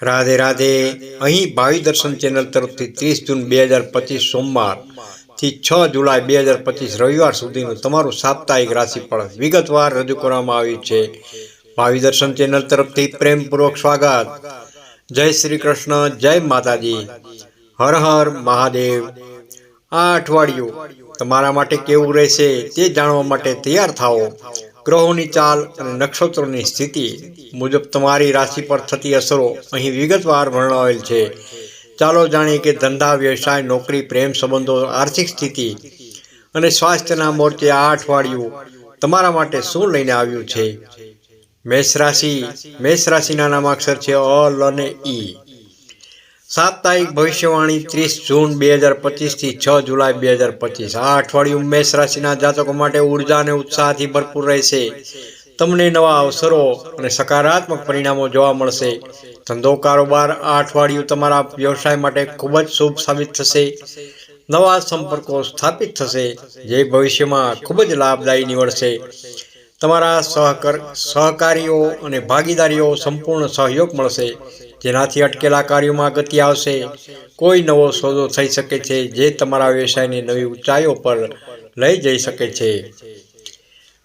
રાધે રાધે. અહીં ભાવિ દર્શન ચેનલ તરફથી 30 જૂન 2025 સોમવાર થી 6 જુલાઈ 2025 રવિવાર સુધીનું તમારું સાપ્તાહિક રાશિફળ વિગતવાર રજૂ કરવામાં આવ્યું છે. ભાવિ દર્શન ચેનલ તરફથી પ્રેમપૂર્વક સ્વાગત. જય શ્રી કૃષ્ણ, જય માતાજી, હર હર મહાદેવ. આ અઠવાડિયું તમારા માટે કેવું રહેશે તે જાણવા માટે તૈયાર થાઓ. ગ્રહોની ચાલ અને નક્ષત્રોની સ્થિતિ મુજબ તમારી રાશિ પર થતી અસરો અહીં વિગતવાર વર્ણવેલ છે. ચાલો જાણીએ કે ધંધા, વ્યવસાય, નોકરી, પ્રેમ સંબંધો, આર્થિક સ્થિતિ અને સ્વાસ્થ્યના મોરચે આ અઠવાડિયું તમારા માટે શું લઈને આવ્યું છે. મેષ રાશિ. મેષ રાશિના નામાક્ષર છે અ, લ અને ઈ. સાપ્તાહિક ભવિષ્યવાણી 30 જૂન 2025 થી 6 જુલાઈ 2025. આ અઠવાડિયું મેષ રાશિના જાતકો માટે ઉર્જા અને ઉત્સાહથી ભરપૂર રહેશે. તમને નવા અવસરો અને સકારાત્મક પરિણામો જોવા મળશે. ધંધો, કારોબાર આ અઠવાડિયું તમારા વ્યવસાય માટે ખૂબ જ શુભ સાબિત થશે. નવા સંપર્કો સ્થાપિત થશે જે ભવિષ્યમાં ખૂબ જ લાભદાયી નીવડશે. તમારા સહકારીઓ અને ભાગીદારીઓ સંપૂર્ણ સહયોગ મળશે, જેનાથી અટકેલા કાર્યોમાં ગતિ આવશે. કોઈ નવો સોદો થઈ શકે છે જે તમારા વ્યવસાયને નવી ઊંચાઈઓ પર લઈ જઈ શકે છે.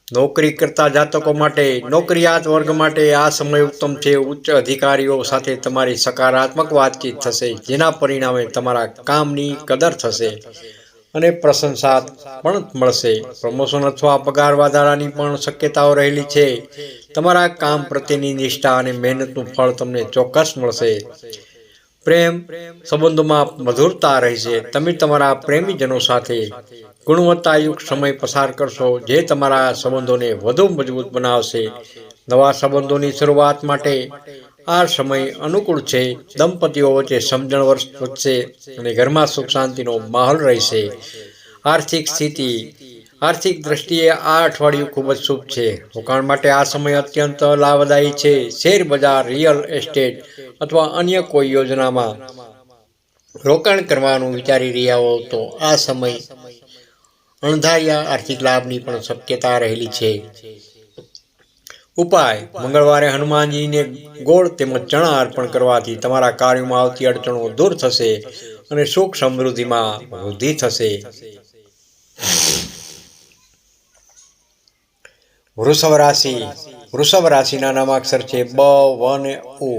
નોકરી કરતા જાતકો માટે, નોકરિયાત વર્ગ માટે આ સમય ઉત્તમ છે. ઉચ્ચ અધિકારીઓ સાથે તમારી સકારાત્મક વાતચીત થશે, જેના પરિણામે તમારા કામની કદર થશે અને પ્રશંસા પણ મળશે. પ્રમોશન અથવા પગાર વધારાની પણ શક્યતાઓ રહેલી છે. તમારા કામ પ્રત્યેની નિષ્ઠા અને મહેનતનું ફળ તમને ચોક્કસ મળશે. પ્રેમ સંબંધોમાં મધુરતા રહેશે. તમે તમારા પ્રેમીજનો સાથે ગુણવત્તાયુક્ત સમય પસાર કરશો, જે તમારા સંબંધોને વધુ મજબૂત બનાવશે. નવા સંબંધોની શરૂઆત માટે આ સમય અનુકૂળ છે. દંપતીઓ વચ્ચે સમજણ વધશે અને ઘરમાં સુખ શાંતિનો માહોલ રહેશે. આર્થિક સ્થિતિ. આર્થિક દ્રષ્ટિએ આ અઠવાડિયું ખૂબ જ શુભ છે. રોકાણ માટે આ સમય અત્યંત લાભદાયી છે. શેર બજાર, રિયલ એસ્ટેટ અથવા અન્ય કોઈ યોજનામાં રોકાણ કરવાનું વિચારી રહ્યા હો તો આ સમય અણધાર્યા આર્થિક લાભની પણ શક્યતા રહેલી છે. ઉપાય. મંગળવારે હનુમાનજીને ગોળ તેમજ ચણા અર્પણ કરવાથી તમારા કાર્યોમાં આવતી અડચણો દૂર થશે અને સુખ સમૃદ્ધિમાં વૃદ્ધિ થશે. વૃષભ રાશિ. વૃષભ રાશિના નામાક્ષર છે બ, વ અને ઉ.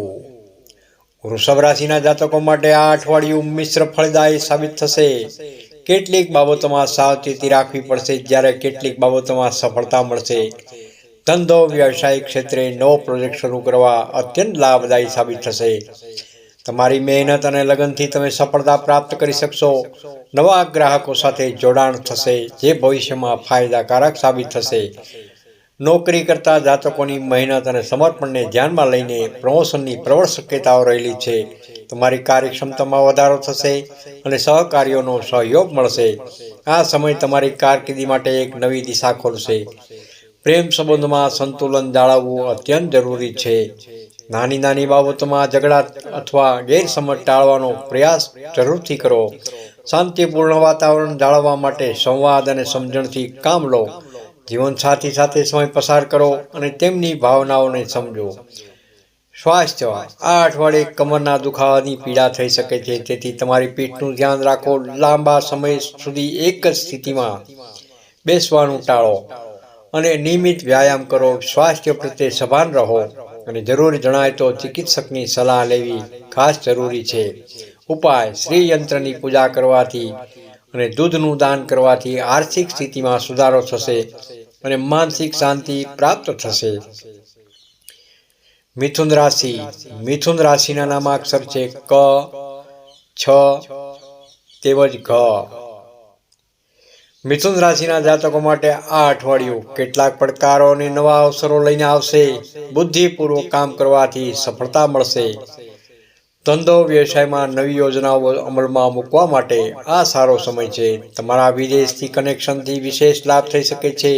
વૃષભ રાશિના જાતકો માટે આ અઠવાડિયું મિશ્ર ફળદાયી સાબિત થશે. કેટલીક બાબતોમાં સાવચેતી રાખવી પડશે, જ્યારે કેટલીક બાબતોમાં સફળતા મળશે. ધંધો, વ્યવસાયિક ક્ષેત્રે નવો પ્રોજેક્ટ શરૂ કરવા અત્યંત લાભદાયી સાબિત થશે. તમારી મહેનત અને લગનથી તમે સફળતા પ્રાપ્ત કરી શકશો. નવા ગ્રાહકો સાથે જોડાણ થશે, જે ભવિષ્યમાં ફાયદાકારક સાબિત થશે. નોકરી કરતા જાતકોની મહેનત અને સમર્પણને ધ્યાનમાં લઈને પ્રમોશનની પ્રબળ શક્યતાઓ રહેલી છે. તમારી કાર્યક્ષમતામાં વધારો થશે અને સહકારીઓનો સહયોગ મળશે. આ સમય તમારી કારકિર્દી માટે એક નવી દિશા ખોલશે. પ્રેમ સંબંધમાં સંતુલન જાળવવું અત્યંત જરૂરી છે. નાની નાની બાબતોમાં ઝઘડા અથવા ગેરસમજ ટાળવાનો પ્રયાસ જરૂરથી કરો. શાંતિપૂર્ણ વાતાવરણ જાળવવા માટે સંવાદ અને સમજણથી કામ લો. જીવનસાથી સાથે સમય પસાર કરો અને તેમની ભાવનાઓને સમજો. સ્વાસ્થ્ય. આ અઠવાડિયે કમરના દુખાવાની પીડા થઈ શકે છે, તેથી તમારી પીઠનું ધ્યાન રાખો. લાંબા સમય સુધી એક જ સ્થિતિમાં બેસવાનું ટાળો અને નિયમિત વ્યાયામ કરો. સ્વાસ્થ્ય પ્રત્યે સભાન રહો અને જરૂર જણાય તો ચિકિત્સકની સલાહ લેવી ખાસ જરૂરી છે. ઉપાય. શ્રી યંત્રની પૂજા કરવાથી અને દૂધનું દાન કરવાથી આર્થિક સ્થિતિમાં સુધારો થશે અને માનસિક શાંતિ પ્રાપ્ત થશે. મિથુન રાશિ. મિથુન રાશિના નામાક્ષર છે ક, છ તેમજ ઘ. મિથુન રાશિના જાતકો માટે આ અઠવાડિયું કેટલાક પડકારો અને નવા અવસરો લઈને આવશે. બુદ્ધિપૂર્વક કામ કરવાથી સફળતા મળશે. ધંધો, વ્યવસાયમાં નવી યોજનાઓ અમલમાં મૂકવા માટે આ સારો સમય છે. તમારા વિદેશથી કનેક્શનથી વિશેષ લાભ થઈ શકે છે,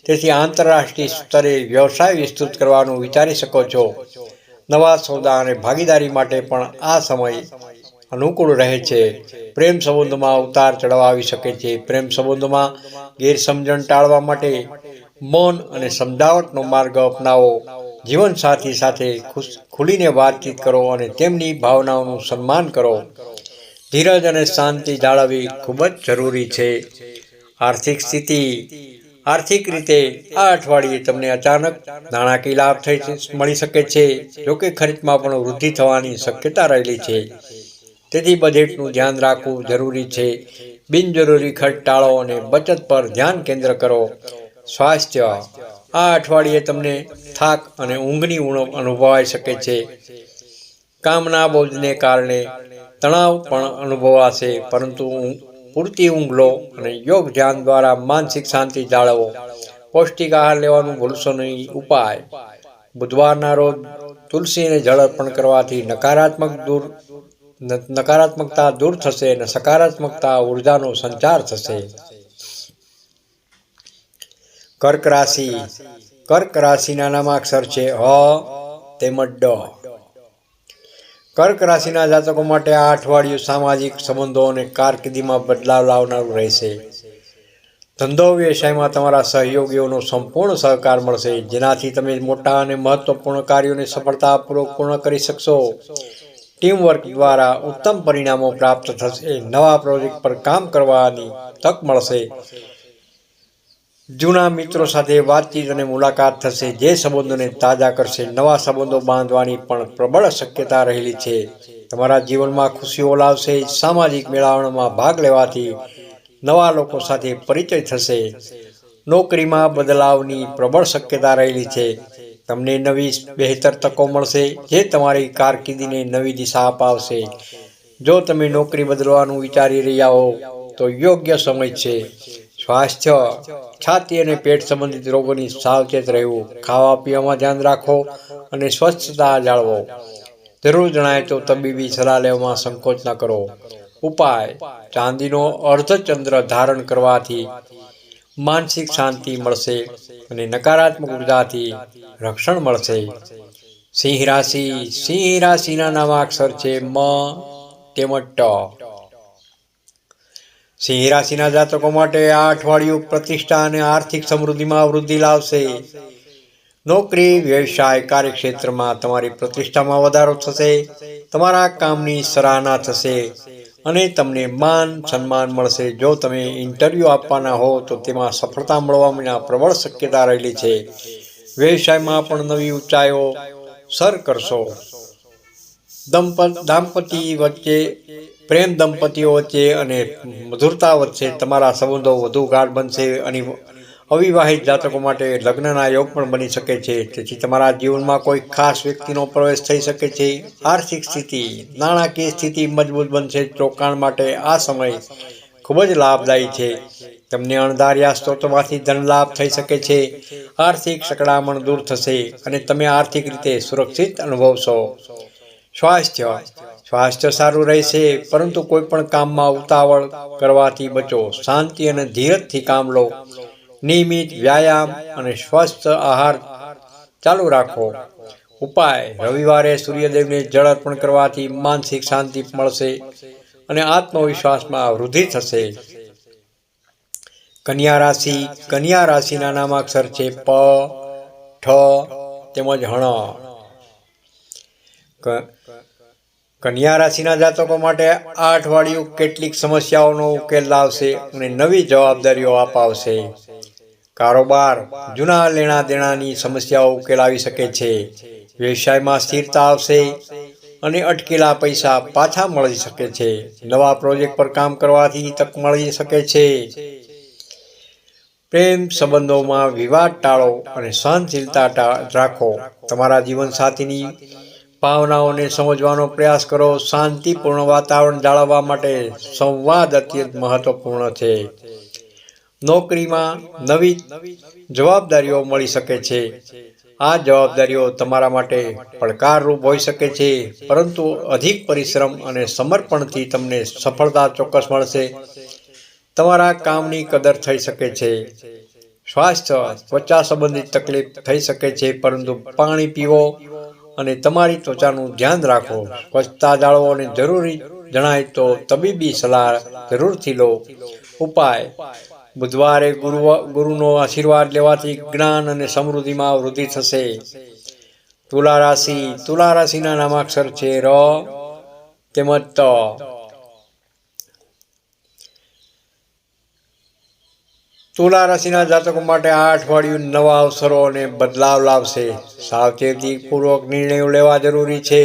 તેથી આંતરરાષ્ટ્રીય સ્તરે વ્યવસાય વિસ્તૃત કરવાનું વિચારી શકો છો. નવા સોદા અને ભાગીદારી માટે પણ આ સમય અનુકૂળ રહે છે. પ્રેમ સંબંધોમાં ઉતાર ચઢાવ આવી શકે છે. પ્રેમ સંબંધોમાં ગેરસમજણ ટાળવા માટે મૌન અને સમજાવટનો માર્ગ અપનાવો. જીવનસાથી સાથે ખુલીને વાતચીત કરો અને તેમની ભાવનાઓનું સન્માન કરો. ધીરજ અને શાંતિ જાળવવી ખૂબ જ જરૂરી છે. આર્થિક સ્થિતિ. આર્થિક રીતે આ અઠવાડિયે તમને અચાનક નાણાકીય લાભ મળી શકે છે. જોકે ખર્ચમાં પણ વૃદ્ધિ થવાની શક્યતા રહેલી છે. તેથી બજેટનું ધ્યાન રાખવું જરૂરી છે. બિનજરૂરી ખર્ચ ટાળો અને બચત પર ધ્યાન કેન્દ્ર કરો. સ્વાસ્થ્ય. આ અઠવાડિયે તમને થાક અને ઊંઘની ઉણપ અનુભવાઈ શકે છે. કામના બોજને કારણે તણાવ પણ અનુભવાશે, પરંતુ પૂરતી ઊંઘ લો અને યોગ ધ્યાન દ્વારા માનસિક શાંતિ જાળવો. પૌષ્ટિક આહાર લેવાનું ભૂલશો નહીં. ઉપાય. બુધવારના રોજ તુલસીને જળ અર્પણ કરવાથી નકારાત્મકતા દૂર થશે અને સકારાત્મકતા ઉર્જાનો સંચાર થશે. કર્ક રાશિ. કર્ક રાશિના નામાક્ષર છે હ તેમજ ડ. કર્ક રાશિના જાતકો માટે આ અઠવાડિયું સામાજિક સંબંધો અને કારકિર્દીમાં બદલાવ લાવનારું રહેશે. ધંધો વ્યવસાયમાં તમારા સહયોગીઓનો સંપૂર્ણ સહકાર મળશે, જેનાથી તમે મોટા અને મહત્વપૂર્ણ કાર્યોને સફળતાપૂર્વક પૂર્ણ કરી શકશો. ટીમવર્ક દ્વારા ઉત્તમ પરિણામો પ્રાપ્ત થશે. નવા પ્રોજેક્ટ પર કામ કરવાની તક મળશે. જૂના મિત્રો સાથે વાતચીત અને મુલાકાત થશે, જે સંબંધોને તાજા કરશે. નવા સંબંધો બાંધવાની પણ પ્રબળ શક્યતા રહેલી છે. તમારા જીવનમાં ખુશીઓ લાવશે. સામાજિક મેળાવડામાં ભાગ લેવાથી નવા લોકો સાથે પરિચય થશે. નોકરીમાં બદલાવની પ્રબળ શક્યતા રહેલી છે. તમને નવી બહેતર તકો મળશે, જે તમારી કારકિર્દીને નવી દિશા અપાવશે. જો તમે નોકરી બદલવાનું વિચારી રહ્યા હો તો યોગ્ય સમય છે. સ્વાસ્થ્ય. છાતી અને પેટ સંબંધિત રોગોની સાવચેત રહેવું. ખાવા પીવામાં ધ્યાન રાખો અને સ્વચ્છતા જાળવો. જરૂર જણાય તો તબીબી સલાહ લેવામાં સંકોચ ન કરો. ઉપાય. ચાંદીનો અર્ધચંદ્ર ધારણ કરવાથી માનસિક શાંતિ મળશે અને નકારાત્મક ઉર્જાથી રક્ષણ મળશે. સિંહ રાશિ. સિંહ રાશિના નામાક્ષર છે મ તેમજ ટ. સિંહ રાશિના જાતકો માટે આ અઠવાડિયું પ્રતિષ્ઠા અને આર્થિક સમૃદ્ધિમાં વૃદ્ધિ લાવશે. નોકરી, વ્યવસાય, કાર્યક્ષેત્રમાં તમારી પ્રતિષ્ઠામાં વધારો થશે. તમારા કામની સરાહના થશે અને તમને માન સન્માન મળશે. જો તમે ઇન્ટરવ્યૂ આપવાના હો તો તેમાં સફળતા મળવાની પ્રબળ શક્યતા રહેલી છે. વ્યવસાયમાં પણ નવી ઊંચાઈઓ સર કરશો. દંપતીઓ વચ્ચે અને મધુરતા વચ્ચે તમારા સંબંધો વધુ ગાઢ બનશે અને અવિવાહિત જાતકો માટે લગ્નના યોગ પણ બની શકે છે. તેથી તમારા જીવનમાં કોઈ ખાસ વ્યક્તિનો પ્રવેશ થઈ શકે છે. આર્થિક સ્થિતિ. નાણાકીય સ્થિતિ મજબૂત બનશે. રોકાણ માટે આ સમય ખૂબ જ લાભદાયી છે. તમને અણધાર્યા સ્ત્રોતોમાંથી ધન લાભ થઈ શકે છે. આર્થિક સંકળામણ દૂર થશે અને તમે આર્થિક રીતે સુરક્ષિત અનુભવશો. સ્વાસ્થ્ય. સ્વાસ્થ્ય સારું રહેશે, પરંતુ કોઈ પણ કામમાં ઉતાવળ કરવાથી બચો. શાંતિ અને ધીરજથી કામ લો. નિયમિત વ્યાયામ અને સ્વસ્થ આહાર ચાલુ રાખો. ઉપાય. રવિવારે સૂર્યદેવને જળ અર્પણ કરવાથી માનસિક શાંતિ મળશે અને આત્મવિશ્વાસમાં વૃદ્ધિ થશે. કન્યા રાશિ. કન્યા રાશિના નામાક્ષર છે પ, ઠ તેમજ હણ. કન્યા રાશિના જાતકો માટે આ અઠવાડિયું કેટલીક સમસ્યાઓનો ઉકેલ લાવશે અને નવી જવાબદારીઓ અપાવશે. કારોબાર. જૂના લેણા દેણાની સમસ્યાઓ ઉકેલાવી શકે છે. વ્યવસાયમાં સ્થિરતા આવશે અને અટકેલા પૈસા પાછા મળી શકે છે. નવા પ્રોજેક્ટ પર કામ કરવાથી તક મળી શકે છે. પ્રેમ સંબંધોમાં વિવાદ ટાળો અને સહનશીલતા રાખો. તમારા જીવનસાથીની ભાવનાઓને સમજવાનો પ્રયાસ કરો. શાંતિપૂર્ણ વાતાવરણ જાળવવા માટે સંવાદ અત્યંત મહત્વપૂર્ણ છે. નોકરીમાં નવી જવાબદારીઓ મળી શકે છે. આ જવાબદારીઓ તમારા માટે પડકારરૂપ હોઈ શકે છે, પરંતુ અધિક પરિશ્રમ અને સમર્પણથી તમને સફળતા ચોક્કસ મળશે. તમારા કામની કદર થઈ શકે છે. સ્વાસ્થ્ય. ત્વચા સંબંધિત તકલીફ થઈ શકે છે, પરંતુ પાણી પીવો અને તમારી ત્વચાનું ધ્યાન રાખો. સ્વચ્છતા જાળવો અને જરૂરી જણાય તો તબીબી સલાહ જરૂરથી લો. ઉપાય. બુધવારે ગુરુનો આશીર્વાદ લેવાથી જ્ઞાન અને સમૃદ્ધિમાં વૃદ્ધિ થશે. તુલા રાશિ, તુલા રાશિના નામાક્ષર છે ર તેમજ ત. તુલા રાશિના જાતકો માટે આ અઠવાડિયું નવા અવસરો અને બદલાવ લાવશે. સાવચેતીપૂર્વક નિર્ણયો લેવા જરૂરી છે.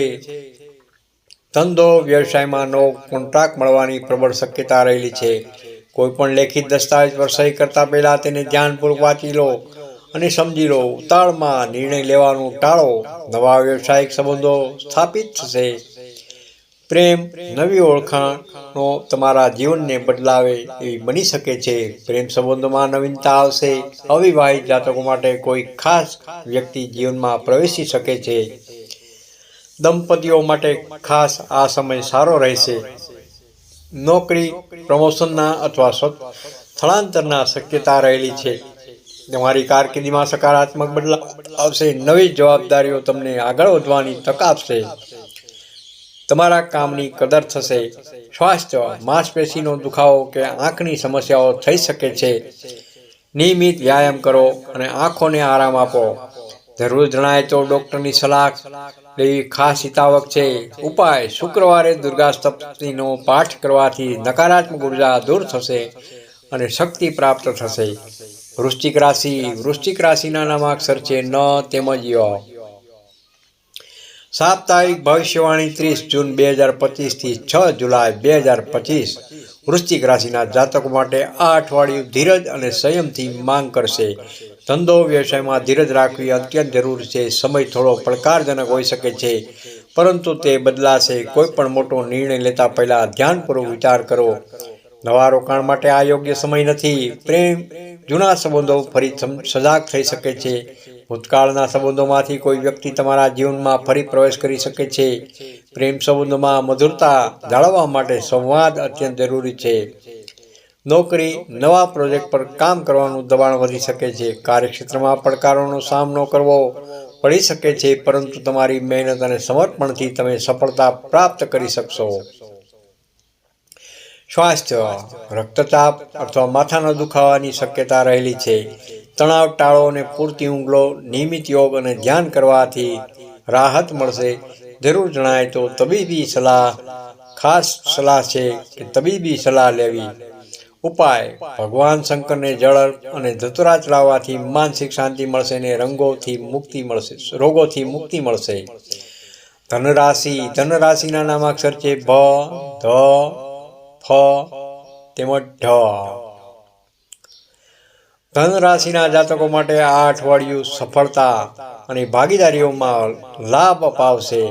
ધંધો વ્યવસાયમાં નવો કોન્ટ્રાક્ટ મળવાની પ્રબળ શક્યતા રહેલી છે. કોઈપણ લેખિત દસ્તાવેજ પર સહી કરતા પહેલા તેને ધ્યાનપૂર્વક વાંચી લો અને સમજી લો. ઉતાવળમાં નિર્ણય લેવાનું ટાળો. નવા વ્યવસાયિક સંબંધો સ્થાપિત થશે. પ્રેમ, નવી ઓળખાણો તમારા જીવનને બદલાવે એવી બની શકે છે. પ્રેમ સંબંધોમાં નવીનતા આવશે. અવિવાહિત જાતકો માટે કોઈ ખાસ વ્યક્તિ જીવનમાં પ્રવેશી શકે છે. દંપતીઓ માટે ખાસ આ સમય સારો રહેશે. નોકરી, પ્રમોશનના અથવા સ્થળાંતરના શક્યતા રહેલી છે. તમારી કારકિર્દીમાં સકારાત્મક બદલાવ આવશે. નવી જવાબદારીઓ તમને આગળ વધવાની તક આપશે. તમારા કામની કદર થશે. સ્વાસ્થ્ય, માંસપેશીનો દુખાવો કે આંખની સમસ્યાઓ થઈ શકે છે. નિયમિત વ્યાયામ કરો અને આંખોને આરામ આપો. જરૂર જણાય તો ડૉક્ટરની સલાહ લેવી ખાસ હિતાવક છે. ઉપાય: શુક્રવારે દુર્ગા સપ્તશતીનો પાઠ કરવાથી નકારાત્મક ઉર્જા દૂર થશે અને શક્તિ પ્રાપ્ત થશે. વૃશ્ચિક રાશિ, વૃશ્ચિક રાશિના નામાક્ષર છે ન તેમજ ય. સાપ્તાહિક ભવિષ્યવાણી 30 જૂન 2025 થી 6 જુલાઈ 2025. વૃશ્ચિક રાશિના જાતકો માટે આ અઠવાડિયું ધીરજ અને સંયમથી માંગ કરશે. ધંધો વ્યવસાયમાં ધીરજ રાખવી અત્યંત જરૂરી છે. સમય થોડો પડકારજનક હોઈ શકે છે, પરંતુ તે બદલાશે. કોઈપણ મોટો નિર્ણય લેતા પહેલા ધ્યાનપૂર્વક વિચાર કરો. નવા રોકાણ માટે આ યોગ્ય સમય નથી. પ્રેમ, જૂના સંબંધો ફરી સજાગ થઈ શકે છે. ભૂતકાળના સંબંધોમાંથી કોઈ વ્યક્તિ તમારા જીવનમાં ફરી પ્રવેશ કરી શકે છે. પ્રેમ સંબંધોમાં મધુરતા જાળવવા માટે સંવાદ અત્યંત જરૂરી છે. નોકરી, નવા પ્રોજેક્ટ પર કામ કરવાનું દબાણ વધી શકે છે. કાર્યક્ષેત્રમાં પડકારોનો સામનો કરવો પડી શકે છે, પરંતુ તમારી મહેનત અને સમર્પણથી તમે સફળતા પ્રાપ્ત કરી શકશો. સ્વાસ્થ્ય, રક્તચાપ અથવા માથાના દુખાવાની શક્યતા રહેલી છે. તણાવ ટાળો અને પૂરતી ઊંઘ લો. નિયમિત યોગ અને ધ્યાન કરવાથી રાહત મળશે. જરૂર જણાય તો તબીબી સલાહ ખાસ સલાહ છે કે તબીબી સલાહ લેવી. ઉપાય: ભગવાન શંકરને જળ અને ધતુરા ચડાવવાથી માનસિક શાંતિ મળશે અને રોગોથી મુક્તિ મળશે. ધનરાશિ, ધનરાશિના નામાક્ષર છે ભ, ધ, ફ તેમજ ઢ. ધન રાશિના જાતકો માટે આ અઠવાડિયું સફળતા અને ભાગીદારીઓમાં લાભ અપાવશે.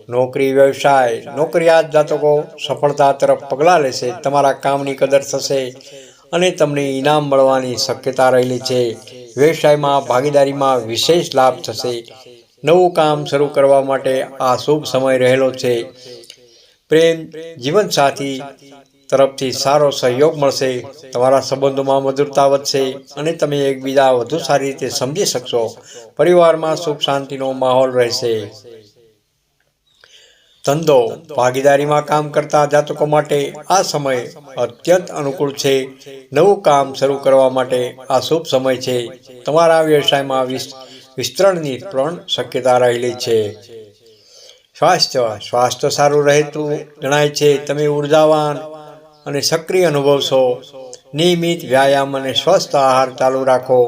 નોકરી, વ્યવસાય, નોકરિયાત જાતકો સફળતા તરફ પગલાં લેશે. તમારા કામની કદર થશે અને તમને ઇનામ મળવાની શક્યતા રહેલી છે. વ્યવસાયમાં ભાગીદારીમાં વિશેષ લાભ થશે. નવું કામ શરૂ કરવા માટે આ શુભ સમય રહેલો છે. પ્રેમ, જીવનસાથી તરફથી સારો સહયોગ મળશે. તમારા સંબંધોમાં મધુરતા વધશે અને તમે એકબીજા વધુ સારી રીતે સમજી શકશો. પરિવારમાં સુખ શાંતિનો માહોલ રહેશે. ધંધો, ભાગીદારીમાં કામ કરતા જાતકો માટે આ સમય અત્યંત અનુકૂળ છે. નવું કામ શરૂ કરવા માટે આ શુભ સમય છે. તમારા વ્યવસાયમાં વિસ્તરણની પણ શક્યતા રહેલી છે. સ્વાસ્થ્ય, સ્વાસ્થ્ય સારું રહેતું જણાય છે. તમે ઉર્જાવાન અને સક્રિય અનુભવશો. નિયમિત વ્યાયામ અને સ્વસ્થ આહાર ચાલુ રાખો.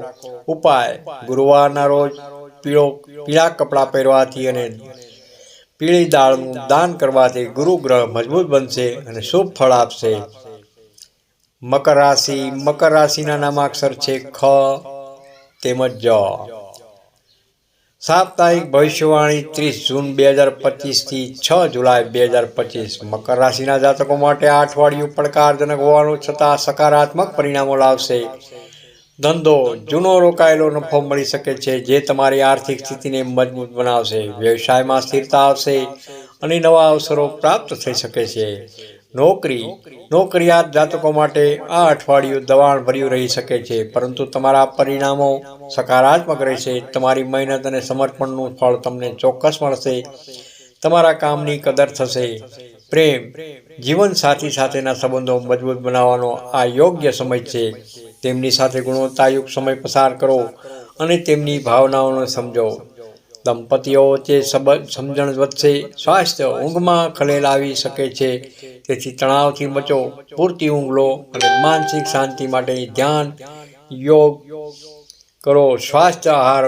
ઉપાય: ગુરુવારના રોજ પીળા કપડાં પહેરવાથી અને પીળી દાળનું દાન કરવાથી ગુરુ ગ્રહ મજબૂત બનશે અને શુભ ફળ આપશે. મકર રાશિ, મકર રાશિના નામાક્ષર છે ખ તેમજ જ. સાપ્તાહિક ભવિષ્યવાણી 30 જૂન 2025 થી 6 જુલાઈ 2025. મકર રાશિના જાતકો માટે આ અઠવાડિયું પડકારજનક હોવાનું છતાં સકારાત્મક પરિણામો લાવશે. ધંધો, જૂનો રોકાયેલો નફો મળી શકે છે, જે તમારી આર્થિક સ્થિતિને મજબૂત બનાવશે. વ્યવસાયમાં સ્થિરતા આવશે અને નવા અવસરો પ્રાપ્ત થઈ શકે છે. નોકરી, નોકરિયાત જાતકો માટે આ અઠવાડિયું દબાણભર્યું રહી શકે છે, પરંતુ તમારા પરિણામો સકારાત્મક રહેશે. તમારી મહેનત અને સમર્પણનું ફળ તમને ચોક્કસ મળશે. તમારા કામની કદર થશે. પ્રેમ, જીવનસાથી સાથેના સંબંધો મજબૂત બનાવવાનો આ યોગ્ય સમય છે. તેમની સાથે ગુણવત્તાયુક્ત સમય પસાર કરો અને તેમની ભાવનાઓને સમજો. દંપતીઓ વચ્ચે સમજણ વધશે. સ્વાસ્થ્ય ઊંઘમાં ખલેલ આવી શકે છે, તેથી તણાવથી બચો. પૂરતી ઊંઘ લો અને માનસિક શાંતિ માટે ધ્યાન, યોગ કરો. સ્વસ્થ આહાર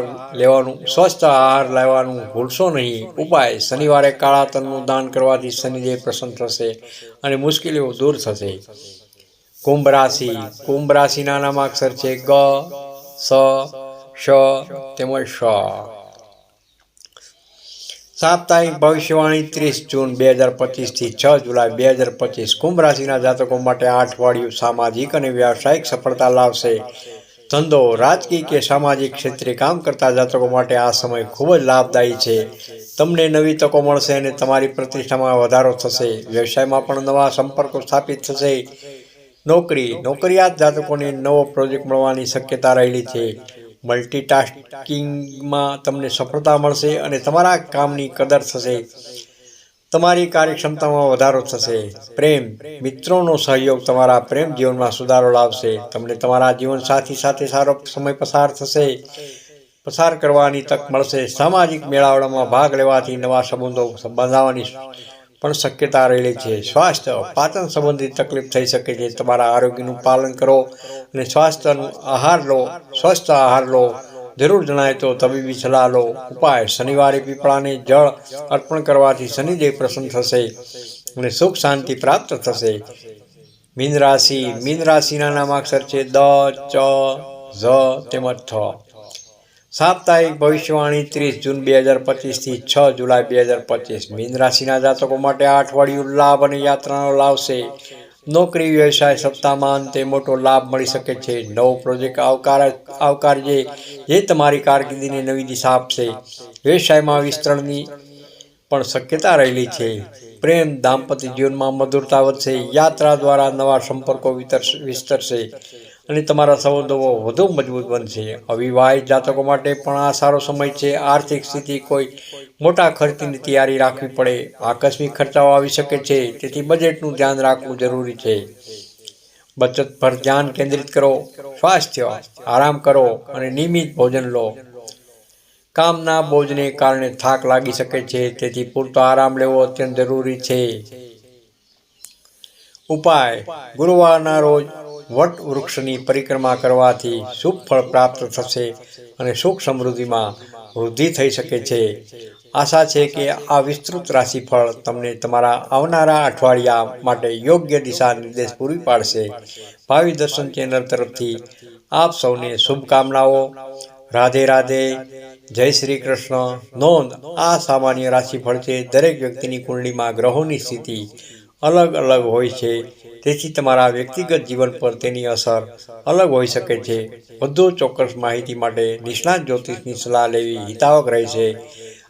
લેવાનું ભૂલશો નહીં. ઉપાય: શનિવારે કાળા તલનું દાન કરવાથી શનિદેવ પ્રસન્ન થશે અને મુશ્કેલીઓ દૂર થશે. કુંભ રાશિ. કુંભ રાશિના નામાક્ષર છે ગ, સ, શ તેમજ શ. સાપ્તાહિક ભવિષ્યવાણી 30 જૂન 2025 થી 6 જુલાઈ 2025. કુંભ રાશિના જાતકો માટે આ અઠવાડિયું સામાજિક અને વ્યાવસાયિક સફળતા લાવશે. ધંધો, રાજકીય કે સામાજિક ક્ષેત્રે કામ કરતા જાતકો માટે આ સમય ખૂબ જ લાભદાયી છે. તમને નવી તકો મળશે અને તમારી પ્રતિષ્ઠામાં વધારો થશે. વ્યવસાયમાં પણ નવા સંપર્કો સ્થાપિત થશે. નોકરિયાત જાતકોને નવો પ્રોજેક્ટ મળવાની શક્યતા રહેલી છે. મલ્ટીટાસ્કિંગમાં તમને સફળતા મળશે અને તમારા કામની કદર થશે. તમારી કાર્યક્ષમતામાં વધારો થશે. પ્રેમ, મિત્રોનો સહયોગ તમારા પ્રેમ જીવનમાં સુધારો લાવશે. તમને તમારા જીવનસાથી સાથે સારો સમય પસાર કરવાની તક મળશે. સામાજિક મેળાવડામાં ભાગ લેવાથી નવા સંબંધો બંધાવવાની પણ શક્યતા રહેલી છે. સ્વાસ્થ્ય, પાચન સંબંધિત તકલીફ થઈ શકે છે. તમારા આરોગ્યનું પાલન કરો અને સ્વસ્થ આહાર લો. જરૂર જણાય તો તબીબી સલાહ લો. ઉપાય: શનિવારે પીપળાને જળ અર્પણ કરવાથી શનિદેવ પ્રસન્ન થશે અને સુખ શાંતિ પ્રાપ્ત થશે. મીન રાશિ. મીન રાશિના નામાક્ષર છે દ, ચ, ઝ તેમજ થ. સાપ્તાહિક ભવિષ્યવાણી 30 જૂન 2025 થી 6 જુલાઈ 2025. મીન રાશિના જાતકો માટે આ અઠવાડિયું લાભ અને યાત્રાનો લાવશે. નોકરી, વ્યવસાય, સપ્તાહમાં અંતે મોટો લાભ મળી શકે છે. નવો પ્રોજેક્ટ આવકારજે જે તમારી કારકિર્દીને નવી દિશા આપશે. વ્યવસાયમાં વિસ્તરણની પણ શક્યતા રહેલી છે. પ્રેમ, દાંપત્ય જીવનમાં મધુરતા વધશે. યાત્રા દ્વારા નવા સંપર્કો વિસ્તરશે અને તમારા સંબંધો વધુ મજબૂત બનશે. અવિવાહિત જાતકો માટે પણ આ સારો સમય છે. આર્થિક સ્થિતિ કોઈ મોટા ખર્ચની તૈયારી રાખવી પડે. આકસ્મિક ખર્ચાઓ આવી શકે છે, તેથી બજેટનું ધ્યાન રાખવું જરૂરી છે. બચત પર ધ્યાન કેન્દ્રિત કરો. સ્વાસ્થ્ય, આરામ કરો અને નિયમિત ભોજન લો. કામના બોજને કારણે થાક લાગી શકે છે, તેથી પૂરતો આરામ લેવો અત્યંત જરૂરી છે. ઉપાય: ગુરુવારના રોજ વટ વૃક્ષની પરિક્રમા કરવાથી શુભ ફળ પ્રાપ્ત થશે અને સુખ સમૃદ્ધિમાં વૃદ્ધિ થઈ શકે છે. આશા છે કે આ વિસ્તૃત રાશિફળ તમને તમારા આવનારા અઠવાડિયા માટે યોગ્ય દિશા નિર્દેશ પૂરી પાડશે. ભાવિ દર્શન ચેનલ તરફથી આપ સૌને શુભકામનાઓ. રાધે રાધે. જય શ્રી કૃષ્ણ. નોંધ: આ સામાન્ય રાશિફળ છે. દરેક વ્યક્તિની કુંડળીમાં ગ્રહોની સ્થિતિ અલગ અલગ હોય છે, તેથી તમારા વ્યક્તિગત જીવન પર તેની અસર અલગ હોઈ શકે છે. વધુ ચોક્કસ માહિતી માટે નિષ્ણાત જ્યોતિષની સલાહ લેવી હિતાવહ રહેશે.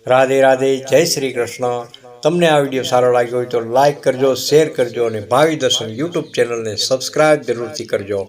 રાધે રાધે. જય શ્રી કૃષ્ણ. તમને આ વિડીયો સારો લાગ્યો હોય તો લાઇક કરજો, શેર કરજો અને ભાવિ દર્શન યુટ્યુબ ચેનલને સબસ્ક્રાઇબ જરૂરથી કરજો.